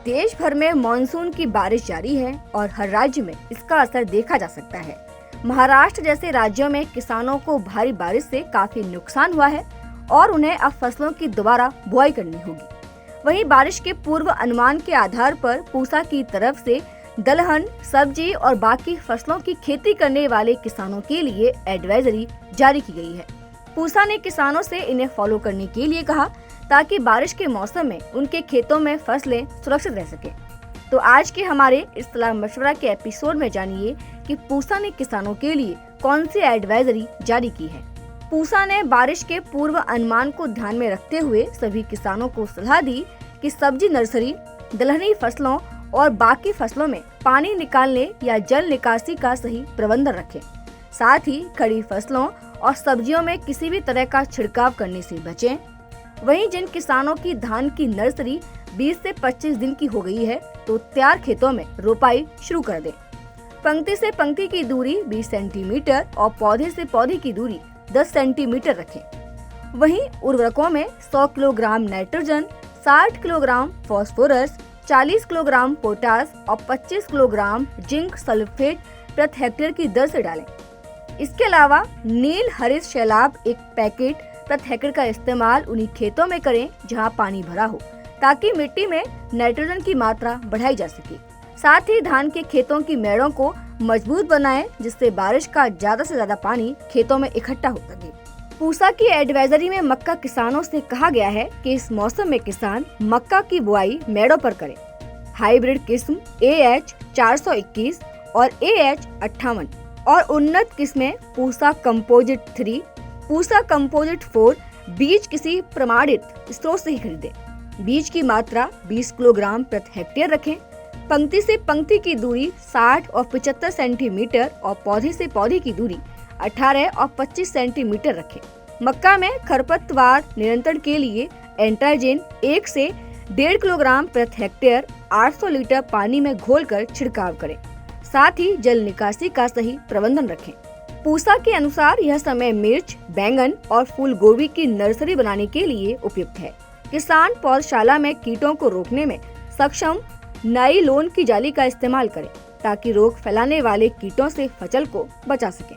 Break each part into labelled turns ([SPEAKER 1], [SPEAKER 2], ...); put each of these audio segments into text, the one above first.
[SPEAKER 1] देश भर में मानसून की बारिश जारी है और हर राज्य में इसका असर देखा जा सकता है। महाराष्ट्र जैसे राज्यों में किसानों को भारी बारिश से काफी नुकसान हुआ है और उन्हें अब फसलों की दोबारा बुआई करनी होगी। वहीं बारिश के पूर्व अनुमान के आधार पर पूसा की तरफ से दलहन, सब्जी और बाकी फसलों की खेती करने वाले किसानों के लिए एडवाइजरी जारी की गई है। पूसा ने किसानों से इन्हें फॉलो करने के लिए कहा ताकि बारिश के मौसम में उनके खेतों में फसलें सुरक्षित रह सके। तो आज के हमारे इस सलाह मशवरा के एपिसोड में जानिए कि पूसा ने किसानों के लिए कौन सी एडवाइजरी जारी की है। पूसा ने बारिश के पूर्व अनुमान को ध्यान में रखते हुए सभी किसानों को सलाह दी कि सब्जी नर्सरी, दलहनी फसलों और बाकी फसलों में पानी निकालने या जल निकासी का सही प्रबंधन रखें। साथ ही खड़ी फसलों और सब्जियों में किसी भी तरह का छिड़काव करने से बचें। वहीं जिन किसानों की धान की नर्सरी 20 से 25 दिन की हो गई है तो तैयार खेतों में रोपाई शुरू कर दें। पंक्ति से पंक्ति की दूरी 20 सेंटीमीटर और पौधे से पौधे की दूरी 10 सेंटीमीटर रखें। वहीं उर्वरकों में 100 kilogram nitrogen, 60 kilogram phosphorus, 40 kilogram potash और 25 किलोग्राम जिंक सल्फेट प्रति हेक्टेयर की दर से डालें। इसके अलावा नील हरित शैलाभ एक पैकेट प्रति हेक्टेयर का इस्तेमाल उन्हीं खेतों में करें जहां पानी भरा हो, ताकि मिट्टी में नाइट्रोजन की मात्रा बढ़ाई जा सके। साथ ही धान के खेतों की मेड़ों को मजबूत बनाएं, जिससे बारिश का ज्यादा से ज्यादा पानी खेतों में इकट्ठा हो सके। पूसा की एडवाइजरी में मक्का किसानों से कहा गया है कि इस मौसम में किसान मक्का की बुआई मेड़ों पर करें। हाइब्रिड किस्म AH 421 और AH 58 और उन्नत किस्में पूसा कंपोजिट 3, पूसा कंपोजिट 4 बीज किसी प्रमाणित स्रोत से ही खरीदें। बीज की मात्रा 20 किलोग्राम प्रति हेक्टेयर रखें। पंक्ति से पंक्ति की दूरी 60 और 75 सेंटीमीटर और पौधे से पौधे की दूरी 18 और 25 सेंटीमीटर रखें। मक्का में खरपतवार नियंत्रण के लिए एंट्राजेन 1 से 1.5 किलोग्राम प्रति हेक्टेयर 800 लीटर पानी में घोलकर छिड़काव करें। साथ ही जल निकासी का सही प्रबंधन रखें। पूसा के अनुसार यह समय मिर्च, बैंगन और फूल गोभी की नर्सरी बनाने के लिए उपयुक्त है। किसान पौधशाला में कीटों को रोकने में सक्षम नाइलोन की जाली का इस्तेमाल करें, ताकि रोग फैलाने वाले कीटों से फसल को बचा सके।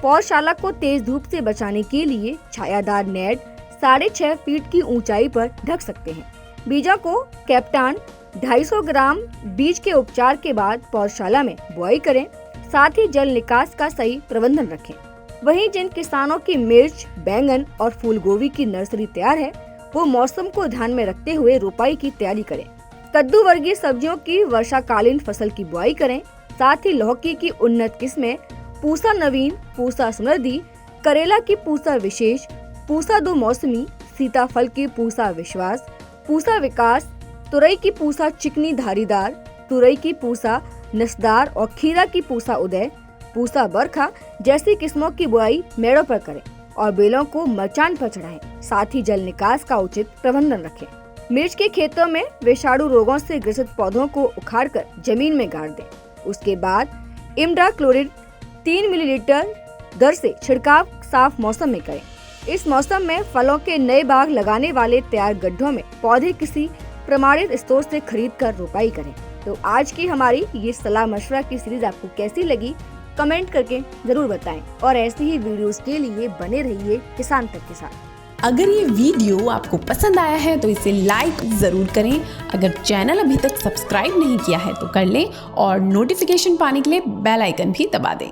[SPEAKER 1] पौधशाला को तेज धूप से बचाने के लिए छायादार नेट 6.5 फीट की ऊंचाई पर ढक सकते हैं। बीजों को कैप्टान 250 ग्राम बीज के उपचार के बाद पौधशाला में बुआई करें। साथ ही जल निकास का सही प्रबंधन रखें। वहीं जिन किसानों की मिर्च, बैंगन और फूल गोभी की नर्सरी तैयार है, वो मौसम को ध्यान में रखते हुए रोपाई की तैयारी करें। कद्दू वर्गीय सब्जियों की वर्षाकालीन फसल की बुआई करें। साथ ही लौकी की उन्नत किस्में पूसा नवीन, पूसा समृद्धि, करेला की पूसा विशेष, पूसा 2 मौसमी, सीताफल की पूसा विश्वास, पूसा विकास, तुरई की पूसा चिकनी धारीदार, तुरई की पूसा नसदार और खीरा की पूसा उदय, पूसा बरखा जैसी किस्मों की बुआई मेड़ों पर करें और बेलों को मचान पर चढ़ाएं। साथ ही जल निकास का उचित प्रबंधन रखें। मिर्च के खेतों में विषाणु रोगों से ग्रसित पौधों को उखाड़कर जमीन में गाड़ दें। उसके बाद इमिडाक्लोप्रिड 3 मिलीलीटर दर से छिड़काव साफ मौसम में करें। इस मौसम में फलों के नए बाग लगाने वाले तैयार गड्ढों में पौधे किसी प्रमाणित स्रोत से खरीद कर रोपाई करें। तो आज की हमारी ये सलाह मशवरा की सीरीज आपको कैसी लगी, कमेंट करके जरूर बताएं और ऐसी ही वीडियोस के लिए बने रहिए किसान तक के साथ।
[SPEAKER 2] अगर ये वीडियो आपको पसंद आया है तो इसे लाइक जरूर करें। अगर चैनल अभी तक सब्सक्राइब नहीं किया है तो कर लें और नोटिफिकेशन पाने के लिए बेल आइकन भी दबा दें।